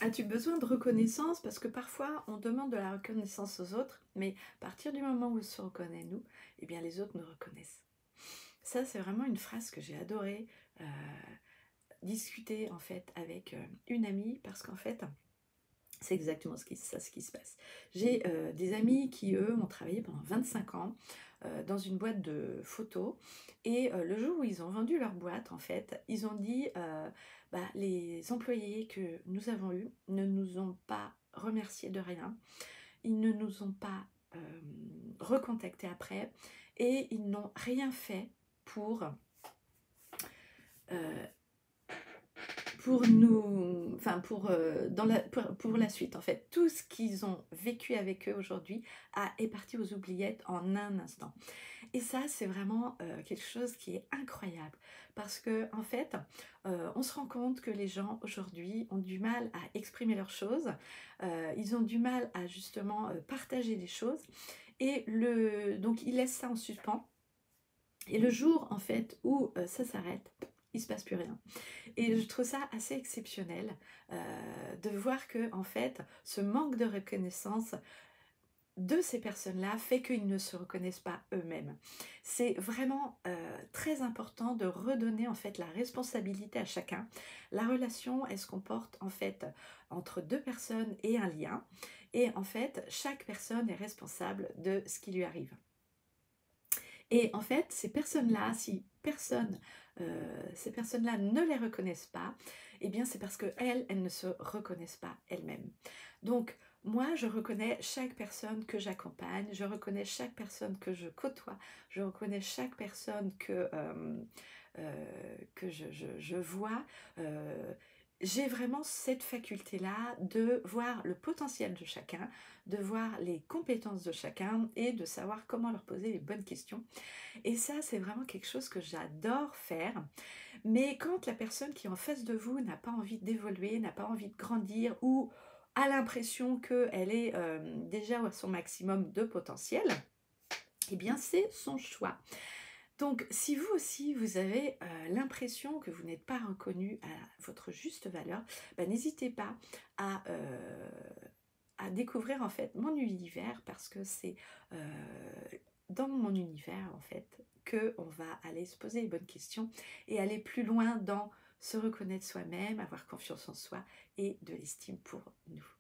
As-tu besoin de reconnaissance? Parce que parfois, on demande de la reconnaissance aux autres, mais à partir du moment où on se reconnaît nous, eh bien les autres nous reconnaissent. Ça, c'est vraiment une phrase que j'ai adoré, discuter en fait avec, une amie parce qu'en fait, c'est exactement ce qui se passe. J'ai, des amis qui, eux, ont travaillé pendant 25 ans, dans une boîte de photos et le jour où ils ont vendu leur boîte, en fait, ils ont dit, «Bah, les employés que nous avons eus ne nous ont pas remerciés de rien. Ils ne nous ont pas, recontactés après et ils n'ont rien fait pour, heu, pour nous enfin dans la pour la suite en fait. Tout ce qu'ils ont vécu avec eux aujourd'hui est parti aux oubliettes en un instant et ça, c'est vraiment, quelque chose qui est incroyable parce que en fait, on se rend compte que les gens aujourd'hui ont du mal à exprimer leurs choses, ils ont du mal à justement, partager les choses et le donc ils laissent ça en suspens et le jour en fait où, ça s'arrête, il se passe plus rien. Et je trouve ça assez exceptionnel, de voir que en fait, ce manque de reconnaissance de ces personnes-là fait qu'ils ne se reconnaissent pas eux-mêmes. C'est vraiment, très important de redonner en fait la responsabilité à chacun. La relation, elle se comporte en fait entre 2 personnes et un lien et en fait, chaque personne est responsable de ce qui lui arrive. Et en fait, ces personnes-là, si personne, ces personnes-là ne les reconnaissent pas, eh bien, c'est parce qu'elles, elles ne se reconnaissent pas elles-mêmes. Donc, moi, je reconnais chaque personne que j'accompagne, je reconnais chaque personne que je côtoie, je reconnais chaque personne que je vois. J'ai vraiment cette faculté-là de voir le potentiel de chacun, de voir les compétences de chacun et de savoir comment leur poser les bonnes questions et ça, c'est vraiment quelque chose que j'adore faire. Mais quand la personne qui est en face de vous n'a pas envie d'évoluer, n'a pas envie de grandir ou a l'impression qu'elle est déjà à son maximum de potentiel, eh bien c'est son choix. Donc si vous aussi vous avez l'impression que vous n'êtes pas reconnu à votre juste valeur, bah, n'hésitez pas à, euh, à découvrir en fait mon univers parce que c'est dans mon univers en fait que on va aller se poser les bonnes questions et aller plus loin dans se reconnaître soi-même, avoir confiance en soi et de l'estime pour nous.